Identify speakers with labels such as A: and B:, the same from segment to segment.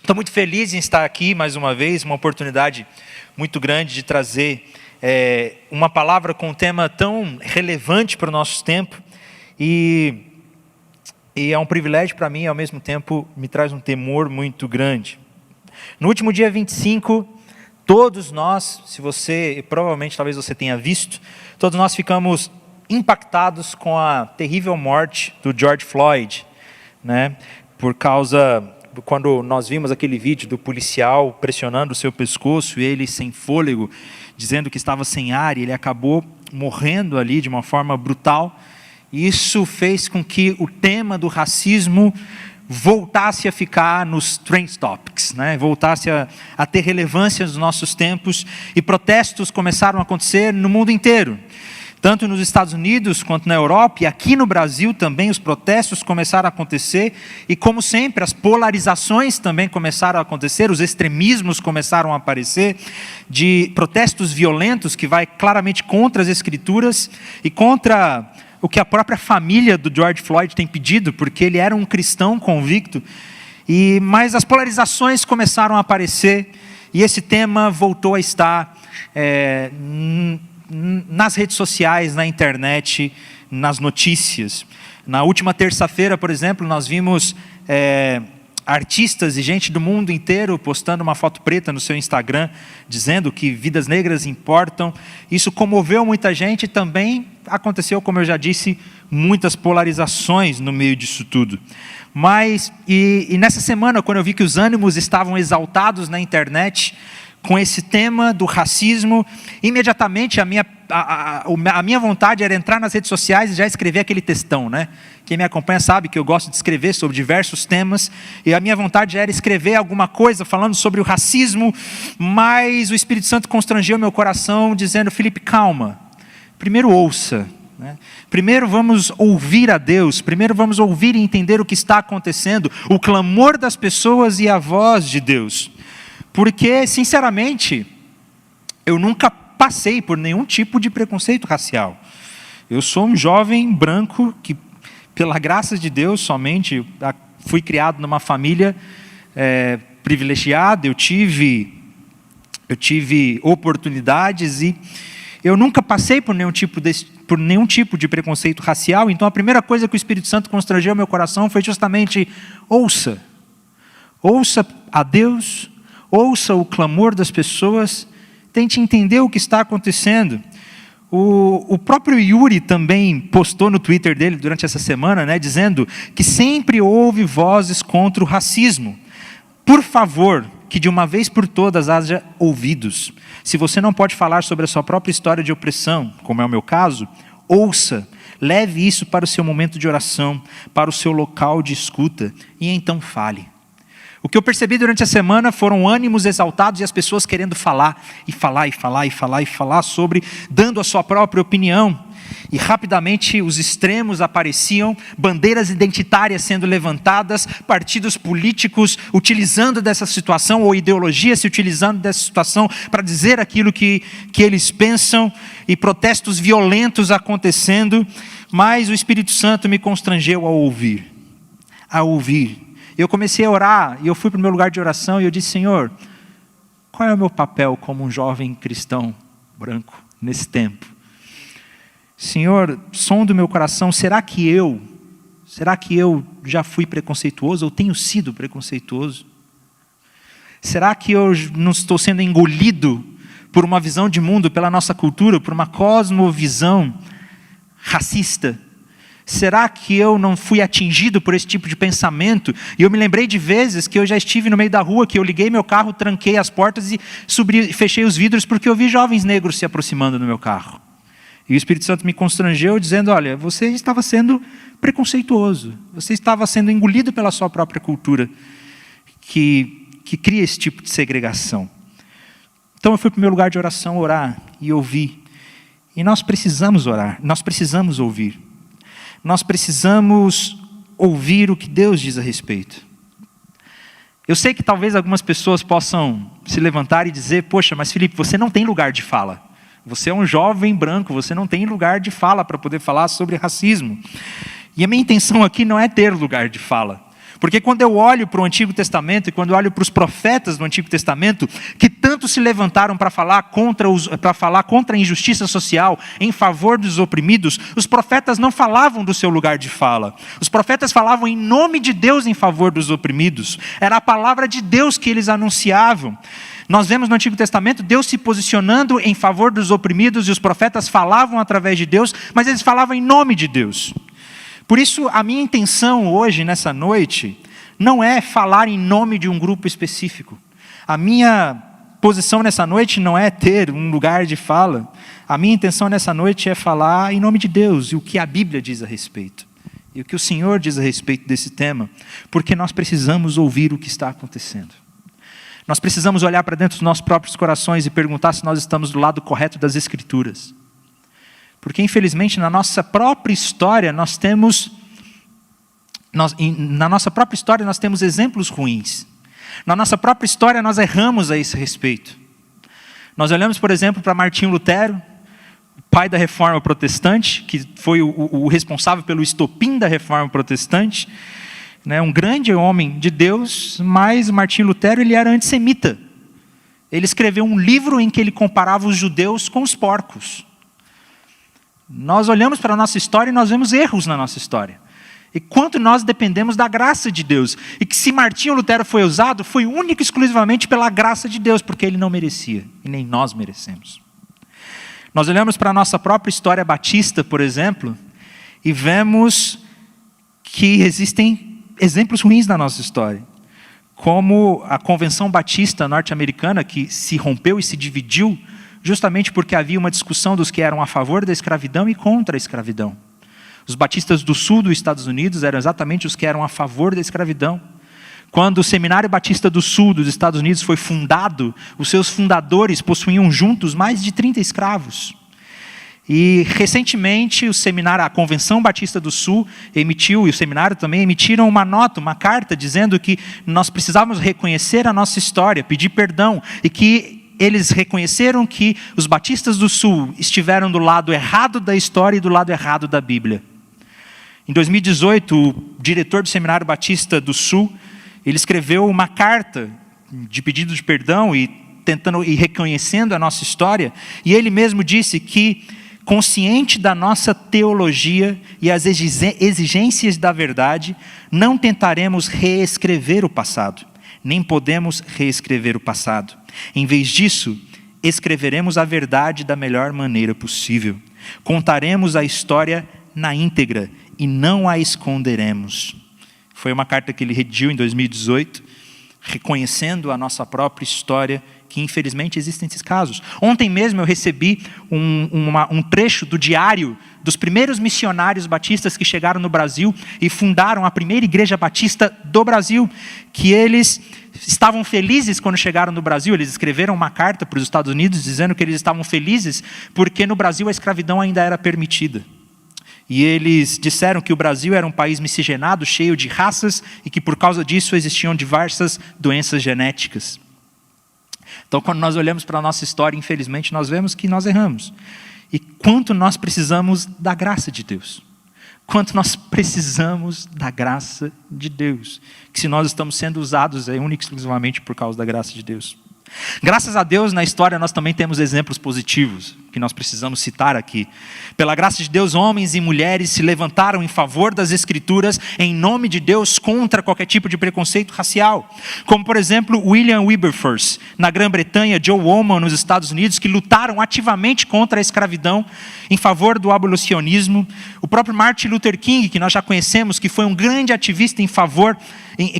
A: Estou muito feliz em estar aqui mais uma vez, uma oportunidade muito grande de trazer uma palavra com um tema tão relevante para o nosso tempo e é um privilégio para mim e ao mesmo tempo me traz um temor muito grande. No último dia 25, todos nós, se você, provavelmente talvez você tenha visto, todos nós ficamos impactados com a terrível morte do George Floyd, né? Quando nós vimos aquele vídeo do policial pressionando o seu pescoço e ele sem fôlego, dizendo que estava sem ar, e ele acabou morrendo ali de uma forma brutal. Isso fez com que o tema do racismo voltasse a ficar nos trend topics, né? Voltasse a ter relevância nos nossos tempos, e protestos começaram a acontecer no mundo inteiro. Tanto nos Estados Unidos quanto na Europa, e aqui no Brasil também os protestos começaram a acontecer, e como sempre as polarizações também começaram a acontecer, os extremismos começaram a aparecer, de protestos violentos que vai claramente contra as Escrituras e contra o que a própria família do George Floyd tem pedido, porque ele era um cristão convicto, mas as polarizações começaram a aparecer, e esse tema voltou a estar nas redes sociais, na internet, nas notícias. Na última terça-feira, por exemplo, nós vimos artistas e gente do mundo inteiro postando uma foto preta no seu Instagram, dizendo que vidas negras importam. Isso comoveu muita gente e também aconteceu, como eu já disse, muitas polarizações no meio disso tudo. Mas, e nessa semana, quando eu vi que os ânimos estavam exaltados na internet, com esse tema do racismo, imediatamente a minha vontade era entrar nas redes sociais e já escrever aquele textão, né? Quem me acompanha sabe que eu gosto de escrever sobre diversos temas, e a minha vontade era escrever alguma coisa falando sobre o racismo, mas o Espírito Santo constrangeu meu coração, dizendo: Felipe, calma, primeiro ouça, né? Primeiro vamos ouvir a Deus, primeiro vamos ouvir e entender o que está acontecendo, o clamor das pessoas e a voz de Deus. Porque, sinceramente, eu nunca passei por nenhum tipo de preconceito racial. Eu sou um jovem branco que, pela graça de Deus somente, fui criado numa família privilegiada, eu tive oportunidades e eu nunca passei por nenhum tipo de preconceito racial. Então, a primeira coisa que o Espírito Santo constrangeu meu coração foi justamente: ouça a Deus, ouça o clamor das pessoas, tente entender o que está acontecendo. O próprio Yuri também postou no Twitter dele durante essa semana, né, dizendo que sempre houve vozes contra o racismo. Por favor, que de uma vez por todas haja ouvidos. Se você não pode falar sobre a sua própria história de opressão, como é o meu caso, ouça, leve isso para o seu momento de oração, para o seu local de escuta, e então fale. O que eu percebi durante a semana foram ânimos exaltados e as pessoas querendo falar sobre, dando a sua própria opinião. E rapidamente os extremos apareciam, bandeiras identitárias sendo levantadas, partidos políticos utilizando dessa situação, ou ideologias se utilizando dessa situação para dizer aquilo que eles pensam, e protestos violentos acontecendo. Mas o Espírito Santo me constrangeu a ouvir. Eu comecei a orar, e eu fui para o meu lugar de oração, e eu disse: Senhor, qual é o meu papel como um jovem cristão branco nesse tempo? Senhor, som do meu coração, será que eu já fui preconceituoso, ou tenho sido preconceituoso? Será que eu não estou sendo engolido por uma visão de mundo, pela nossa cultura, por uma cosmovisão racista? Será que eu não fui atingido por esse tipo de pensamento? E eu me lembrei de vezes que eu já estive no meio da rua, que eu liguei meu carro, tranquei as portas e fechei os vidros, porque eu vi jovens negros se aproximando do meu carro. E o Espírito Santo me constrangeu dizendo: olha, você estava sendo preconceituoso, você estava sendo engolido pela sua própria cultura, que cria esse tipo de segregação. Então eu fui para o meu lugar de oração orar e ouvir. E nós precisamos orar, nós precisamos ouvir. Nós precisamos ouvir o que Deus diz a respeito. Eu sei que talvez algumas pessoas possam se levantar e dizer: poxa, mas Felipe, você não tem lugar de fala. Você é um jovem branco, você não tem lugar de fala para poder falar sobre racismo. E a minha intenção aqui não é ter lugar de fala. Porque quando eu olho para o Antigo Testamento e quando eu olho para os profetas do Antigo Testamento, que tanto se levantaram para falar contra a injustiça social, em favor dos oprimidos, os profetas não falavam do seu lugar de fala. Os profetas falavam em nome de Deus em favor dos oprimidos. Era a palavra de Deus que eles anunciavam. Nós vemos no Antigo Testamento Deus se posicionando em favor dos oprimidos e os profetas falavam através de Deus, mas eles falavam em nome de Deus. Por isso, a minha intenção hoje, nessa noite, não é falar em nome de um grupo específico. A minha posição nessa noite não é ter um lugar de fala. A minha intenção nessa noite é falar em nome de Deus e o que a Bíblia diz a respeito. E o que o Senhor diz a respeito desse tema. Porque nós precisamos ouvir o que está acontecendo. Nós precisamos olhar para dentro dos nossos próprios corações e perguntar se nós estamos do lado correto das Escrituras. Porque, infelizmente, na nossa própria história nós temos exemplos ruins. Na nossa própria história nós erramos a esse respeito. Nós olhamos, por exemplo, para Martinho Lutero, o pai da Reforma Protestante, que foi o responsável pelo estopim da Reforma Protestante, né, um grande homem de Deus, mas Martinho Lutero ele era antissemita. Ele escreveu um livro em que ele comparava os judeus com os porcos. Nós olhamos para a nossa história e nós vemos erros na nossa história. E quanto nós dependemos da graça de Deus. E que se Martinho Lutero foi usado, foi único e exclusivamente pela graça de Deus, porque ele não merecia, e nem nós merecemos. Nós olhamos para a nossa própria história batista, por exemplo, e vemos que existem exemplos ruins na nossa história. Como a Convenção Batista norte-americana, que se rompeu e se dividiu, justamente porque havia uma discussão dos que eram a favor da escravidão e contra a escravidão. Os batistas do sul dos Estados Unidos eram exatamente os que eram a favor da escravidão. Quando o Seminário Batista do Sul dos Estados Unidos foi fundado, os seus fundadores possuíam juntos mais de 30 escravos. E recentemente a Convenção Batista do Sul emitiu, e o seminário também emitiram uma nota, uma carta, dizendo que nós precisávamos reconhecer a nossa história, pedir perdão, e que eles reconheceram que os batistas do Sul estiveram do lado errado da história e do lado errado da Bíblia. Em 2018, o diretor do Seminário Batista do Sul, ele escreveu uma carta de pedido de perdão e reconhecendo a nossa história, e ele mesmo disse que, consciente da nossa teologia e as exigências da verdade, não tentaremos reescrever o passado, nem podemos reescrever o passado. Em vez disso, escreveremos a verdade da melhor maneira possível. Contaremos a história na íntegra e não a esconderemos. Foi uma carta que ele redigiu em 2018, reconhecendo a nossa própria história, que infelizmente existem esses casos. Ontem mesmo eu recebi um trecho do diário dos primeiros missionários batistas que chegaram no Brasil e fundaram a primeira igreja batista do Brasil, que eles estavam felizes quando chegaram no Brasil. Eles escreveram uma carta para os Estados Unidos dizendo que eles estavam felizes porque no Brasil a escravidão ainda era permitida. E eles disseram que o Brasil era um país miscigenado, cheio de raças, e que por causa disso existiam diversas doenças genéticas. Então, quando nós olhamos para a nossa história, infelizmente, nós vemos que nós erramos. E quanto nós precisamos da graça de Deus. Quanto nós precisamos da graça de Deus. Que se nós estamos sendo usados é única e exclusivamente por causa da graça de Deus. Graças a Deus, na história nós também temos exemplos positivos, que nós precisamos citar aqui. Pela graça de Deus, homens e mulheres se levantaram em favor das Escrituras, em nome de Deus, contra qualquer tipo de preconceito racial. Como, por exemplo, William Wilberforce, na Grã-Bretanha, Joe Woolman, nos Estados Unidos, que lutaram ativamente contra a escravidão, em favor do abolicionismo. O próprio Martin Luther King, que nós já conhecemos, que foi um grande ativista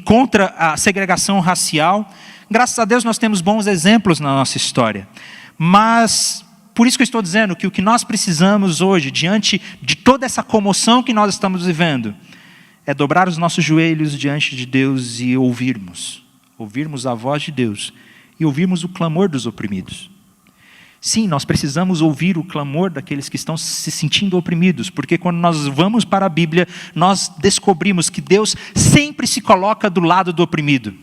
A: contra a segregação racial. Graças a Deus nós temos bons exemplos na nossa história. Mas, por isso que eu estou dizendo que o que nós precisamos hoje, diante de toda essa comoção que nós estamos vivendo, é dobrar os nossos joelhos diante de Deus e ouvirmos a voz de Deus e ouvirmos o clamor dos oprimidos. Sim, nós precisamos ouvir o clamor daqueles que estão se sentindo oprimidos, porque quando nós vamos para a Bíblia, nós descobrimos que Deus sempre se coloca do lado do oprimido.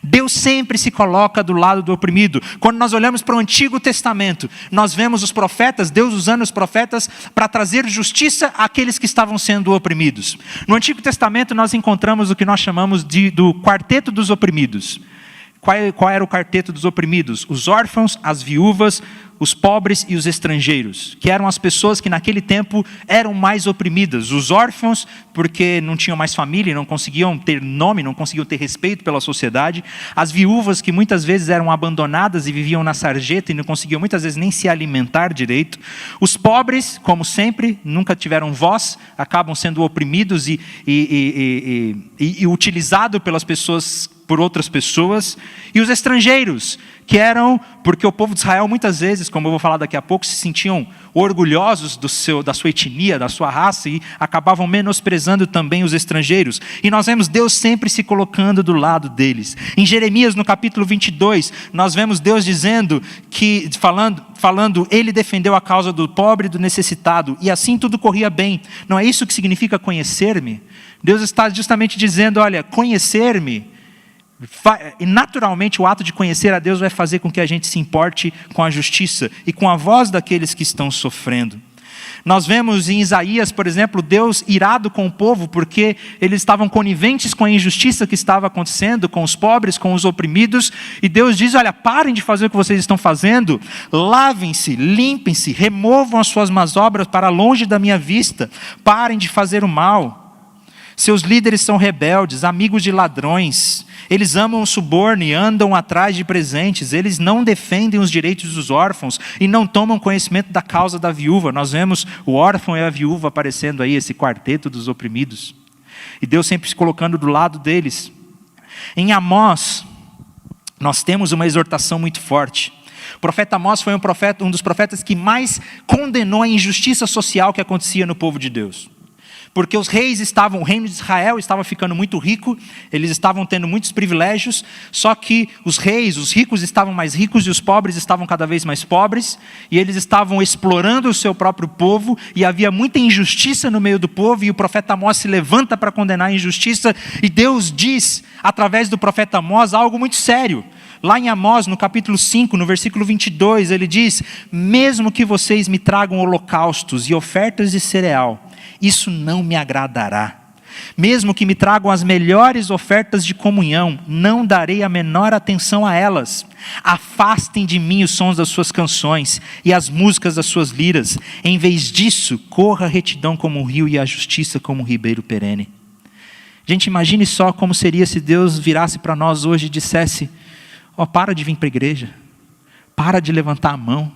A: Deus sempre se coloca do lado do oprimido. Quando nós olhamos para o Antigo Testamento, nós vemos os profetas, Deus usando os profetas para trazer justiça àqueles que estavam sendo oprimidos. No Antigo Testamento nós encontramos o que nós chamamos do quarteto dos oprimidos. Qual era o quarteto dos oprimidos? Os órfãos, as viúvas, os pobres e os estrangeiros, que eram as pessoas que naquele tempo eram mais oprimidas. Os órfãos, porque não tinham mais família, não conseguiam ter nome, não conseguiam ter respeito pela sociedade. As viúvas, que muitas vezes eram abandonadas e viviam na sarjeta e não conseguiam muitas vezes nem se alimentar direito. Os pobres, como sempre, nunca tiveram voz, acabam sendo oprimidos e utilizados pelas pessoas, por outras pessoas. E os estrangeiros, que eram, porque o povo de Israel muitas vezes, como eu vou falar daqui a pouco, se sentiam orgulhosos da sua etnia, da sua raça, e acabavam menosprezando também os estrangeiros. E nós vemos Deus sempre se colocando do lado deles. Em Jeremias, no capítulo 22, nós vemos Deus dizendo, falando, ele defendeu a causa do pobre e do necessitado, e assim tudo corria bem. Não é isso que significa conhecer-me? Deus está justamente dizendo, olha, conhecer-me, e naturalmente o ato de conhecer a Deus vai fazer com que a gente se importe com a justiça e com a voz daqueles que estão sofrendo. Nós vemos em Isaías, por exemplo, Deus irado com o povo, porque eles estavam coniventes com a injustiça que estava acontecendo, com os pobres, com os oprimidos, e Deus diz, olha, parem de fazer o que vocês estão fazendo, lavem-se, limpem-se, removam as suas más obras para longe da minha vista, parem de fazer o mal. Seus líderes são rebeldes, amigos de ladrões, eles amam o suborno e andam atrás de presentes, eles não defendem os direitos dos órfãos e não tomam conhecimento da causa da viúva. Nós vemos o órfão e a viúva aparecendo aí, esse quarteto dos oprimidos. E Deus sempre se colocando do lado deles. Em Amós, nós temos uma exortação muito forte. O profeta Amós foi um dos profetas que mais condenou a injustiça social que acontecia no povo de Deus. Porque o reino de Israel estava ficando muito rico, eles estavam tendo muitos privilégios, só que os ricos estavam mais ricos e os pobres estavam cada vez mais pobres, e eles estavam explorando o seu próprio povo, e havia muita injustiça no meio do povo, e o profeta Amós se levanta para condenar a injustiça, e Deus diz, através do profeta Amós, algo muito sério. Lá em Amós, no capítulo 5, no versículo 22, ele diz, mesmo que vocês me tragam holocaustos e ofertas de cereal, isso não me agradará. Mesmo que me tragam as melhores ofertas de comunhão, não darei a menor atenção a elas. Afastem de mim os sons das suas canções e as músicas das suas liras. Em vez disso, corra a retidão como um rio e a justiça como um ribeiro perene. Gente, imagine só como seria se Deus virasse para nós hoje e dissesse, para de vir para a igreja, para de levantar a mão,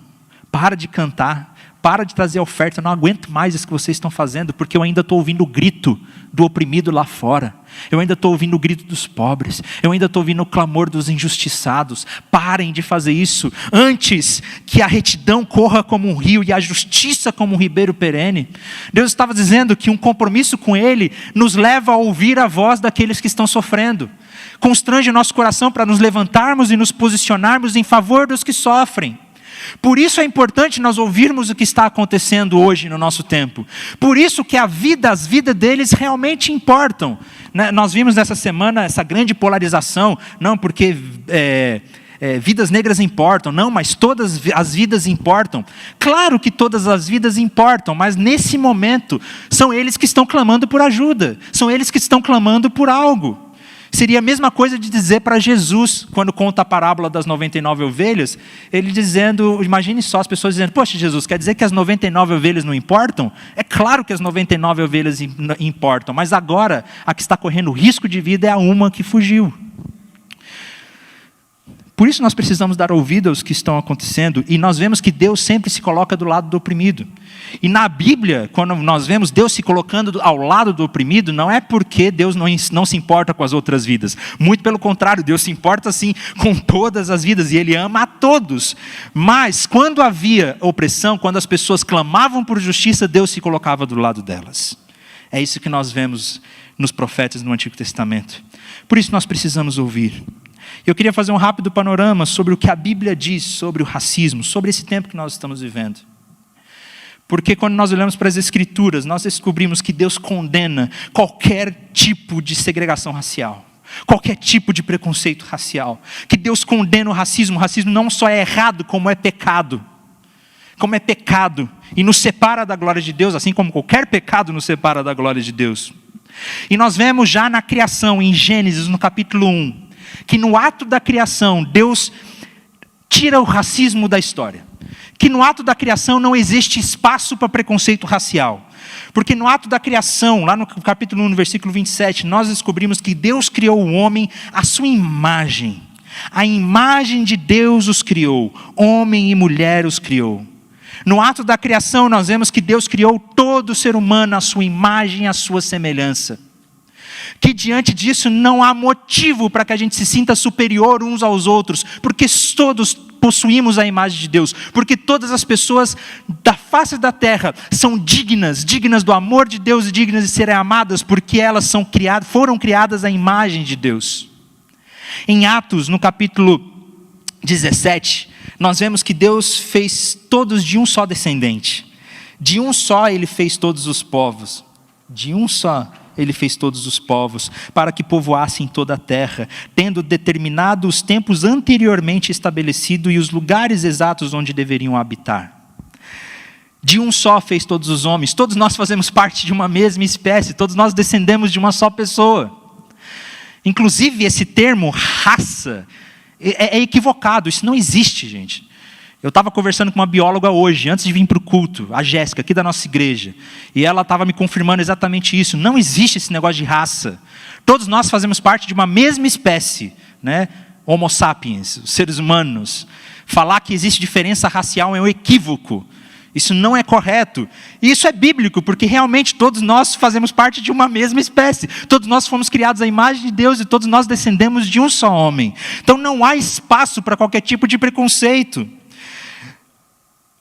A: para de cantar, para de trazer oferta, eu não aguento mais isso que vocês estão fazendo, porque eu ainda estou ouvindo o grito do oprimido lá fora, eu ainda estou ouvindo o grito dos pobres, eu ainda estou ouvindo o clamor dos injustiçados. Parem de fazer isso, antes que a retidão corra como um rio e a justiça como um ribeiro perene. Deus estava dizendo que um compromisso com Ele nos leva a ouvir a voz daqueles que estão sofrendo, constrange o nosso coração para nos levantarmos e nos posicionarmos em favor dos que sofrem. Por isso é importante nós ouvirmos o que está acontecendo hoje no nosso tempo. Por isso que as vidas deles realmente importam. Nós vimos nessa semana essa grande polarização, não porque vidas negras importam, não, mas todas as vidas importam. Claro que todas as vidas importam, mas nesse momento são eles que estão clamando por ajuda, são eles que estão clamando por algo. Seria a mesma coisa de dizer para Jesus, quando conta a parábola das 99 ovelhas, ele dizendo, imagine só as pessoas dizendo, poxa Jesus, quer dizer que as 99 ovelhas não importam? É claro que as 99 ovelhas importam, mas agora a que está correndo risco de vida é a uma que fugiu. Por isso nós precisamos dar ouvido aos que estão acontecendo, e nós vemos que Deus sempre se coloca do lado do oprimido. E na Bíblia, quando nós vemos Deus se colocando ao lado do oprimido, não é porque Deus não se importa com as outras vidas. Muito pelo contrário, Deus se importa sim com todas as vidas, e Ele ama a todos. Mas quando havia opressão, quando as pessoas clamavam por justiça, Deus se colocava do lado delas. É isso que nós vemos nos profetas no Antigo Testamento. Por isso nós precisamos ouvir. Eu queria fazer um rápido panorama sobre o que a Bíblia diz sobre o racismo, sobre esse tempo que nós estamos vivendo. Porque quando nós olhamos para as Escrituras, nós descobrimos que Deus condena qualquer tipo de segregação racial. qualquer tipo de preconceito racial, que Deus condena o racismo. O racismo não só é errado, como é pecado. Como é pecado e nos separa da glória de Deus, assim como qualquer pecado nos separa da glória de Deus. E nós vemos já na criação, em Gênesis, no capítulo 1, que no ato da criação, Deus tira o racismo da história. Que no ato da criação não existe espaço para preconceito racial. Porque no ato da criação, lá no capítulo 1, no versículo 27, nós descobrimos que Deus criou o homem à sua imagem. A imagem de Deus os criou, homem e mulher os criou. No ato da criação, nós vemos que Deus criou todo ser humano à sua imagem e à sua semelhança. Que diante disso não há motivo para que a gente se sinta superior uns aos outros, porque todos possuímos a imagem de Deus, porque todas as pessoas da face da terra são dignas do amor de Deus e dignas de serem amadas, porque elas foram criadas à imagem de Deus. Em Atos, no capítulo 17, nós vemos que Deus fez todos de um só descendente. De um só ele fez todos os povos. De um só ele fez todos os povos, para que povoassem toda a terra, tendo determinado os tempos anteriormente estabelecidos e os lugares exatos onde deveriam habitar. De um só fez todos os homens. Todos nós fazemos parte de uma mesma espécie. Todos nós descendemos de uma só pessoa. Inclusive esse termo, raça, é equivocado. Isso não existe, gente. Eu estava conversando com uma bióloga hoje, antes de vir para o culto, a Jéssica, aqui da nossa igreja. E ela estava me confirmando exatamente isso. Não existe esse negócio de raça. Todos nós fazemos parte de uma mesma espécie, né? Homo sapiens, seres humanos. Falar que existe diferença racial é um equívoco. Isso não é correto. E isso é bíblico, porque realmente todos nós fazemos parte de uma mesma espécie. Todos nós fomos criados à imagem de Deus e todos nós descendemos de um só homem. Então não há espaço para qualquer tipo de preconceito.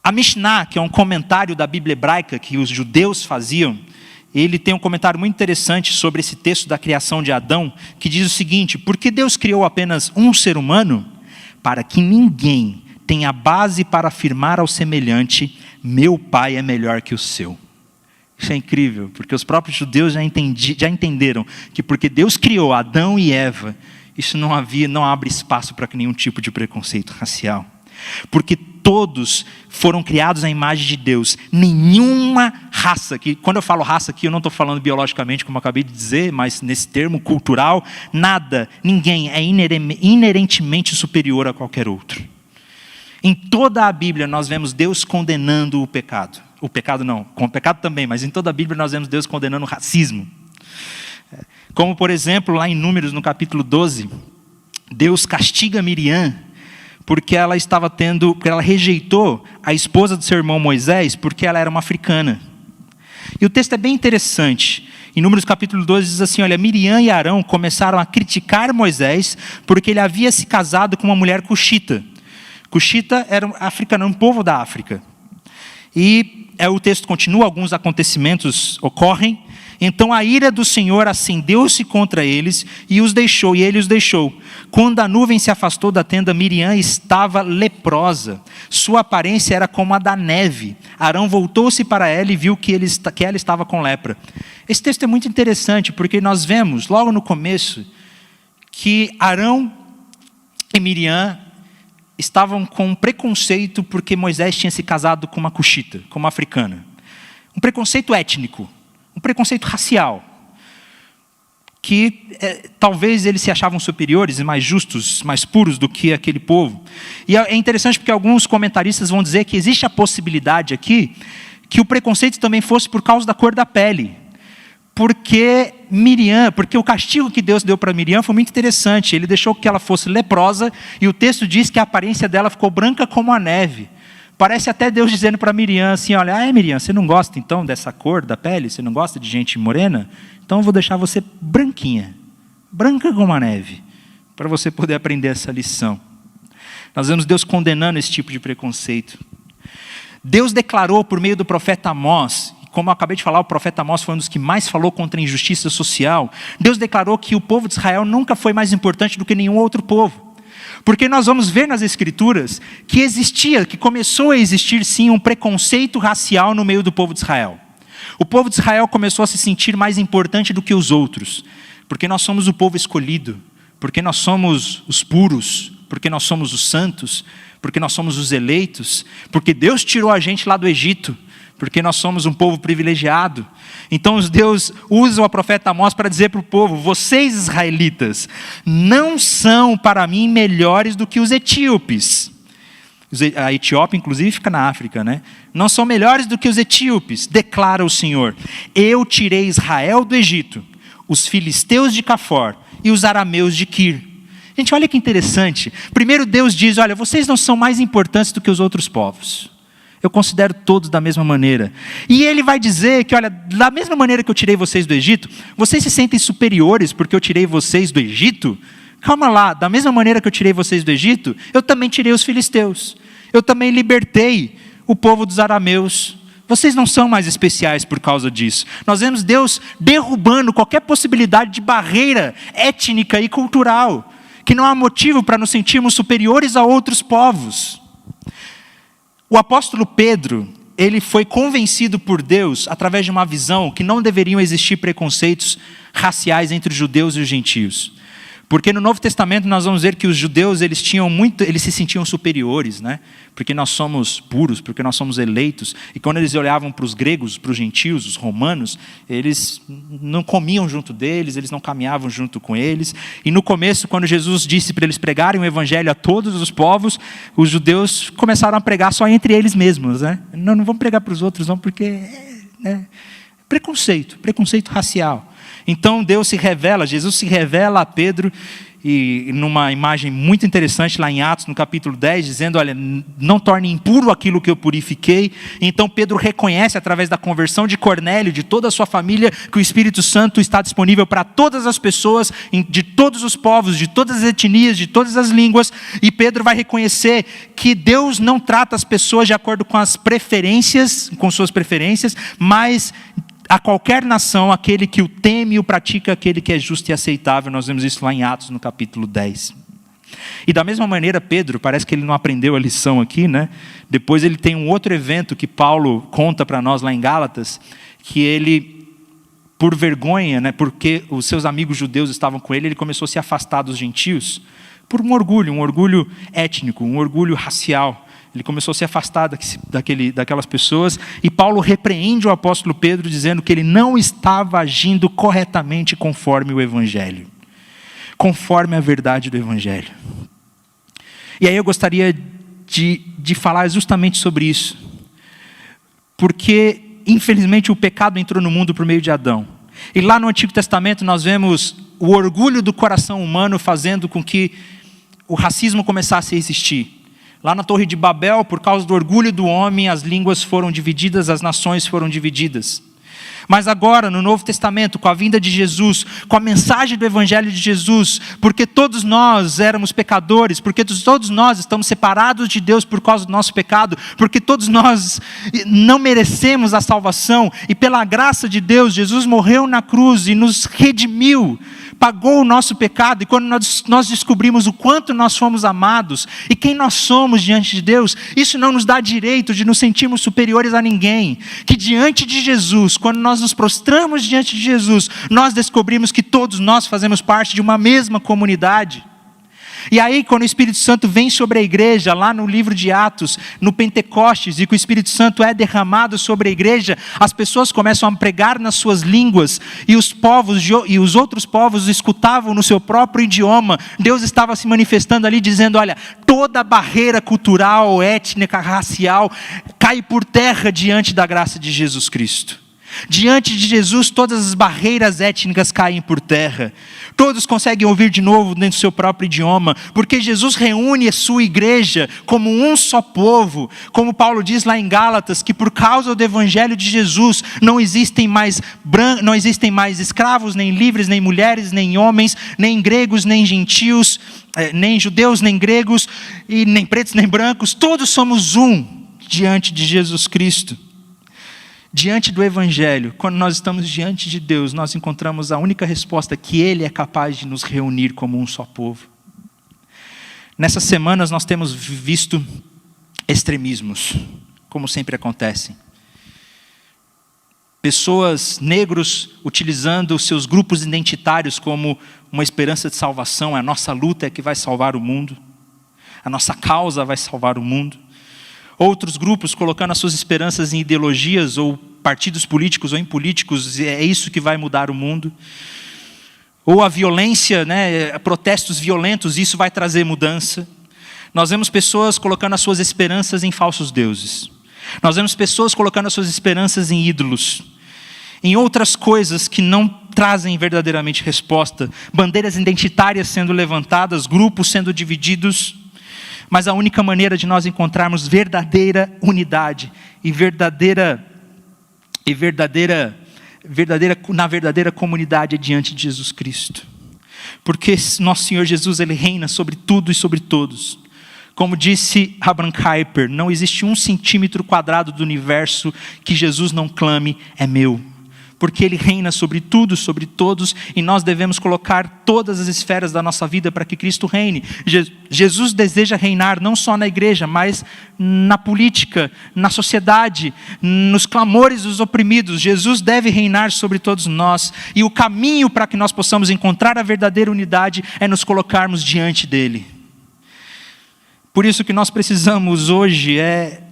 A: A Mishnah, que é um comentário da Bíblia hebraica que os judeus faziam, ele tem um comentário muito interessante sobre esse texto da criação de Adão, que diz o seguinte: por que Deus criou apenas um ser humano? Para que ninguém tenha base para afirmar ao semelhante, meu pai é melhor que o seu. Isso é incrível, porque os próprios judeus já entenderam que porque Deus criou Adão e Eva, isso não abre espaço para nenhum tipo de preconceito racial. Porque todos foram criados à imagem de Deus. Nenhuma raça, que quando eu falo raça aqui, eu não estou falando biologicamente, como eu acabei de dizer, mas nesse termo cultural, ninguém é inerentemente superior a qualquer outro. Em toda a Bíblia nós vemos Deus condenando o pecado. O pecado não, com o pecado também, mas em toda a Bíblia nós vemos Deus condenando o racismo. Como por exemplo, lá em Números, no capítulo 12, Deus castiga Miriam, porque ela rejeitou a esposa do seu irmão Moisés, porque ela era uma africana. E o texto é bem interessante. Em Números capítulo 12 diz assim, olha, Miriam e Arão começaram a criticar Moisés, porque ele havia se casado com uma mulher cuxita. Cuxita era africano, um povo da África. E o texto continua, alguns acontecimentos ocorrem. Então a ira do Senhor acendeu-se contra eles e ele os deixou. Quando a nuvem se afastou da tenda, Miriam estava leprosa. Sua aparência era como a da neve. Arão voltou-se para ela e viu que ela estava com lepra. Esse texto é muito interessante, porque nós vemos logo no começo que Arão e Miriam estavam com preconceito porque Moisés tinha se casado com uma cuxita, com uma africana. Um preconceito étnico. Um preconceito racial, que talvez eles se achavam superiores e mais justos, mais puros do que aquele povo. E é interessante porque alguns comentaristas vão dizer que existe a possibilidade aqui que o preconceito também fosse por causa da cor da pele. Porque o castigo que Deus deu para Miriam foi muito interessante. Ele deixou que ela fosse leprosa e o texto diz que a aparência dela ficou branca como a neve. Parece até Deus dizendo para Miriam assim, olha, Miriam, você não gosta então dessa cor da pele? Você não gosta de gente morena? Então eu vou deixar você branquinha, branca como a neve, para você poder aprender essa lição. Nós vemos Deus condenando esse tipo de preconceito. Deus declarou por meio do profeta Amós, como eu acabei de falar, o profeta Amós foi um dos que mais falou contra a injustiça social. Deus declarou que o povo de Israel nunca foi mais importante do que nenhum outro povo. Porque nós vamos ver nas Escrituras que começou a existir sim um preconceito racial no meio do povo de Israel. O povo de Israel começou a se sentir mais importante do que os outros, porque nós somos o povo escolhido, porque nós somos os puros, porque nós somos os santos, porque nós somos os eleitos, porque Deus tirou a gente lá do Egito, porque nós somos um povo privilegiado. Então Deus usa o profeta Amós para dizer para o povo: vocês israelitas não são para mim melhores do que os etíopes. A Etiópia inclusive fica na África, né? Não são melhores do que os etíopes, declara o Senhor. Eu tirei Israel do Egito, os filisteus de Cafor e os arameus de Quir. Gente, olha que interessante. Primeiro Deus diz: olha, vocês não são mais importantes do que os outros povos. Eu considero todos da mesma maneira. E ele vai dizer que, olha, da mesma maneira que eu tirei vocês do Egito, vocês se sentem superiores porque eu tirei vocês do Egito? Calma lá, da mesma maneira que eu tirei vocês do Egito, eu também tirei os filisteus. Eu também libertei o povo dos arameus. Vocês não são mais especiais por causa disso. Nós vemos Deus derrubando qualquer possibilidade de barreira étnica e cultural, que não há motivo para nos sentirmos superiores a outros povos. O apóstolo Pedro, ele foi convencido por Deus através de uma visão que não deveriam existir preconceitos raciais entre os judeus e os gentios. Porque no Novo Testamento nós vamos ver que os judeus eles se sentiam superiores, né? Porque nós somos puros, porque nós somos eleitos. E quando eles olhavam para os gregos, para os gentios, os romanos, eles não comiam junto deles, eles não caminhavam junto com eles. E no começo, quando Jesus disse para eles pregarem o evangelho a todos os povos, os judeus começaram a pregar só entre eles mesmos, né? Não vamos pregar para os outros não, porque preconceito racial. Então Deus se revela, Jesus se revela a Pedro, e numa imagem muito interessante lá em Atos, no capítulo 10, dizendo: olha, não torne impuro aquilo que eu purifiquei. Então Pedro reconhece através da conversão de Cornélio, de toda a sua família, que o Espírito Santo está disponível para todas as pessoas, de todos os povos, de todas as etnias, de todas as línguas. E Pedro vai reconhecer que Deus não trata as pessoas de acordo com as preferências, com suas preferências, mas a qualquer nação, aquele que o teme e o pratica, aquele que é justo e aceitável. Nós vemos isso lá em Atos, no capítulo 10. E da mesma maneira, Pedro, parece que ele não aprendeu a lição aqui, né? Depois ele tem um outro evento que Paulo conta para nós lá em Gálatas, que ele, por vergonha, né, porque os seus amigos judeus estavam com ele, ele começou a se afastar dos gentios, por um orgulho étnico, um orgulho racial. Ele começou a se afastar daquelas pessoas, e Paulo repreende o apóstolo Pedro, dizendo que ele não estava agindo corretamente conforme o Evangelho, conforme a verdade do Evangelho. E aí eu gostaria de falar justamente sobre isso, porque infelizmente o pecado entrou no mundo por meio de Adão, e lá no Antigo Testamento nós vemos o orgulho do coração humano fazendo com que o racismo começasse a existir. Lá na Torre de Babel, por causa do orgulho do homem, as línguas foram divididas, as nações foram divididas. Mas agora, no Novo Testamento, com a vinda de Jesus, com a mensagem do Evangelho de Jesus, porque todos nós éramos pecadores, porque todos nós estamos separados de Deus por causa do nosso pecado, porque todos nós não merecemos a salvação, e pela graça de Deus, Jesus morreu na cruz e nos redimiu, pagou o nosso pecado. E quando nós descobrimos o quanto nós fomos amados e quem nós somos diante de Deus, isso não nos dá direito de nos sentirmos superiores a ninguém. Que diante de Jesus, quando nós nos prostramos diante de Jesus, nós descobrimos que todos nós fazemos parte de uma mesma comunidade. E aí, quando o Espírito Santo vem sobre a igreja, lá no livro de Atos, no Pentecostes, e que o Espírito Santo é derramado sobre a igreja, as pessoas começam a pregar nas suas línguas, e os outros povos escutavam no seu próprio idioma. Deus estava se manifestando ali, dizendo: olha, toda barreira cultural, étnica, racial, cai por terra diante da graça de Jesus Cristo. Diante de Jesus, todas as barreiras étnicas caem por terra. Todos conseguem ouvir de novo dentro do seu próprio idioma, porque Jesus reúne a sua igreja como um só povo. Como Paulo diz lá em Gálatas, que por causa do Evangelho de Jesus, não existem mais escravos, nem livres, nem mulheres, nem homens, nem gregos, nem gentios, nem judeus, nem gregos, e nem pretos, nem brancos. Todos somos um diante de Jesus Cristo. Diante do Evangelho, quando nós estamos diante de Deus, nós encontramos a única resposta, que Ele é capaz de nos reunir como um só povo. Nessas semanas nós temos visto extremismos, como sempre acontecem. Pessoas, negros, utilizando os seus grupos identitários como uma esperança de salvação. A nossa luta é que vai salvar o mundo. A nossa causa vai salvar o mundo. Outros grupos colocando as suas esperanças em ideologias ou partidos políticos ou em políticos. É isso que vai mudar o mundo. Ou a violência, protestos violentos, isso vai trazer mudança. Nós vemos pessoas colocando as suas esperanças em falsos deuses. Nós vemos pessoas colocando as suas esperanças em ídolos, em outras coisas que não trazem verdadeiramente resposta. Bandeiras identitárias sendo levantadas, grupos sendo divididos. Mas a única maneira de nós encontrarmos verdadeira unidade na verdadeira comunidade é diante de Jesus Cristo. Porque nosso Senhor Jesus, Ele reina sobre tudo e sobre todos. Como disse Abraham Kuyper, não existe 1 centímetro quadrado do universo que Jesus não clame, é meu. Porque Ele reina sobre tudo, sobre todos, e nós devemos colocar todas as esferas da nossa vida para que Cristo reine. Jesus deseja reinar não só na igreja, mas na política, na sociedade, nos clamores dos oprimidos. Jesus deve reinar sobre todos nós, e o caminho para que nós possamos encontrar a verdadeira unidade é nos colocarmos diante dEle. Por isso que nós precisamos hoje é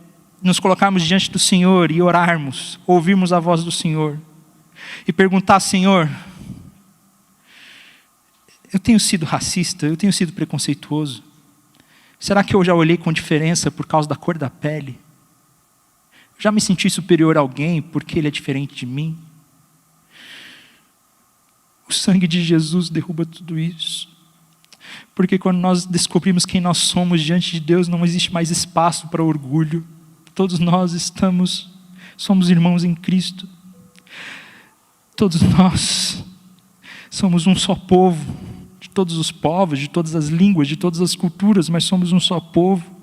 A: nos colocarmos diante do Senhor e orarmos, ouvirmos a voz do Senhor e perguntar: Senhor, eu tenho sido racista, eu tenho sido preconceituoso? Será que eu já olhei com diferença por causa da cor da pele? Já me senti superior a alguém porque ele é diferente de mim? O sangue de Jesus derruba tudo isso. Porque quando nós descobrimos quem nós somos diante de Deus, não existe mais espaço para orgulho. Todos nós somos irmãos em Cristo. Todos nós somos um só povo, de todos os povos, de todas as línguas, de todas as culturas, mas somos um só povo.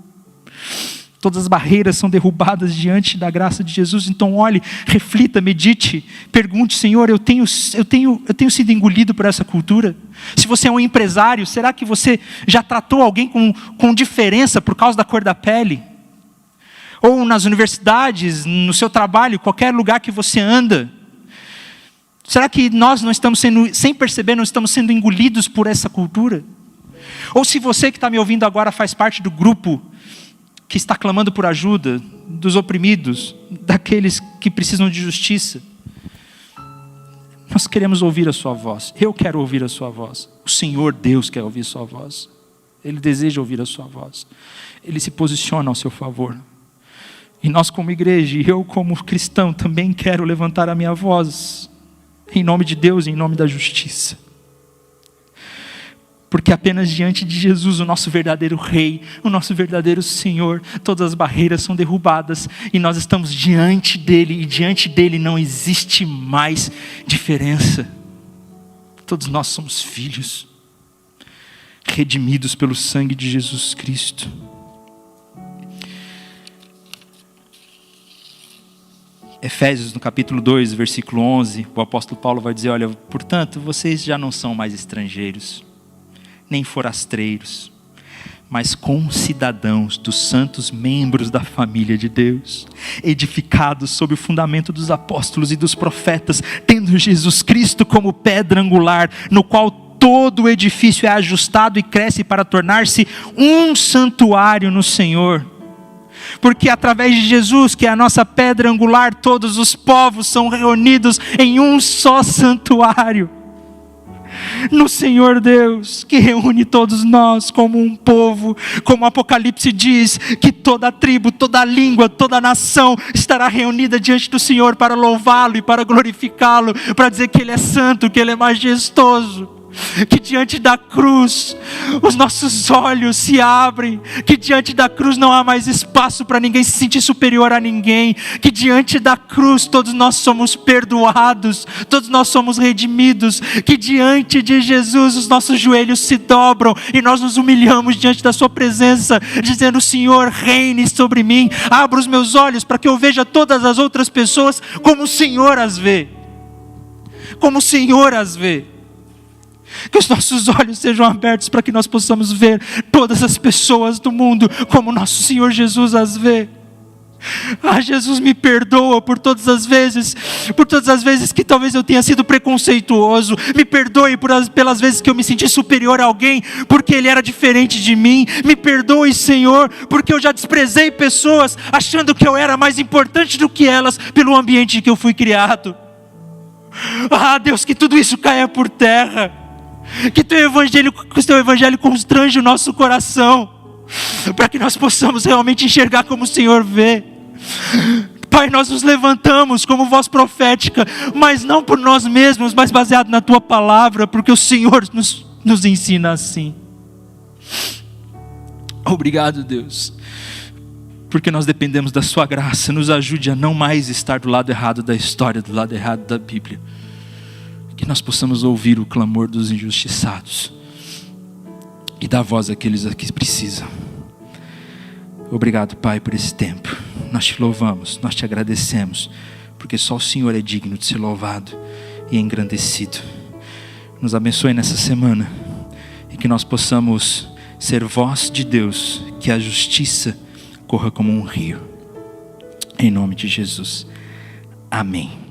A: Todas as barreiras são derrubadas diante da graça de Jesus. Então olhe, reflita, medite, pergunte: Senhor, eu tenho sido engolido por essa cultura? Se você é um empresário, será que você já tratou alguém com diferença por causa da cor da pele? Ou nas universidades, no seu trabalho, qualquer lugar que você anda, será que nós não estamos sendo, sem perceber, não estamos sendo engolidos por essa cultura? Ou se você que está me ouvindo agora faz parte do grupo que está clamando por ajuda, dos oprimidos, daqueles que precisam de justiça, nós queremos ouvir a sua voz. Eu quero ouvir a sua voz. O Senhor Deus quer ouvir a sua voz. Ele deseja ouvir a sua voz. Ele se posiciona ao seu favor. E nós como igreja, e eu como cristão, também quero levantar a minha voz em nome de Deus, em nome da justiça. Porque apenas diante de Jesus, o nosso verdadeiro Rei, o nosso verdadeiro Senhor, todas as barreiras são derrubadas e nós estamos diante dEle, e diante dEle não existe mais diferença. Todos nós somos filhos, redimidos pelo sangue de Jesus Cristo. Efésios, no capítulo 2, versículo 11, o apóstolo Paulo vai dizer: olha, portanto, vocês já não são mais estrangeiros, nem forasteiros, mas concidadãos dos santos membros da família de Deus, edificados sob o fundamento dos apóstolos e dos profetas, tendo Jesus Cristo como pedra angular, no qual todo o edifício é ajustado e cresce para tornar-se um santuário no Senhor. Porque através de Jesus, que é a nossa pedra angular, todos os povos são reunidos em um só santuário. No Senhor Deus, que reúne todos nós como um povo, como o Apocalipse diz, que toda tribo, toda língua, toda nação estará reunida diante do Senhor para louvá-lo e para glorificá-lo, para dizer que Ele é santo, que Ele é majestoso. Que diante da cruz os nossos olhos se abrem, que diante da cruz não há mais espaço para ninguém se sentir superior a ninguém, que diante da cruz todos nós somos perdoados, todos nós somos redimidos, que diante de Jesus os nossos joelhos se dobram e nós nos humilhamos diante da sua presença, dizendo: Senhor, reine sobre mim, abra os meus olhos para que eu veja todas as outras pessoas como o Senhor as vê, como o Senhor as vê. Que os nossos olhos sejam abertos para que nós possamos ver todas as pessoas do mundo como nosso Senhor Jesus as vê. Jesus, me perdoa por todas as vezes que talvez eu tenha sido preconceituoso. Me perdoe pelas vezes que eu me senti superior a alguém, porque ele era diferente de mim. Me perdoe, Senhor, porque eu já desprezei pessoas, achando que eu era mais importante do que elas, pelo ambiente em que eu fui criado. Deus, que tudo isso caia por terra, que o teu evangelho constrange o nosso coração, para que nós possamos realmente enxergar como o Senhor vê. Pai, nós nos levantamos como voz profética, mas não por nós mesmos, mas baseado na tua palavra, porque o Senhor nos ensina assim. Obrigado, Deus, porque nós dependemos da sua graça. Nos ajude a não mais estar do lado errado da história, do lado errado da Bíblia, que nós possamos ouvir o clamor dos injustiçados e dar voz àqueles que precisam. Obrigado, Pai, por esse tempo. Nós te louvamos, nós te agradecemos, porque só o Senhor é digno de ser louvado e engrandecido. Nos abençoe nessa semana e que nós possamos ser voz de Deus, que a justiça corra como um rio. Em nome de Jesus. Amém.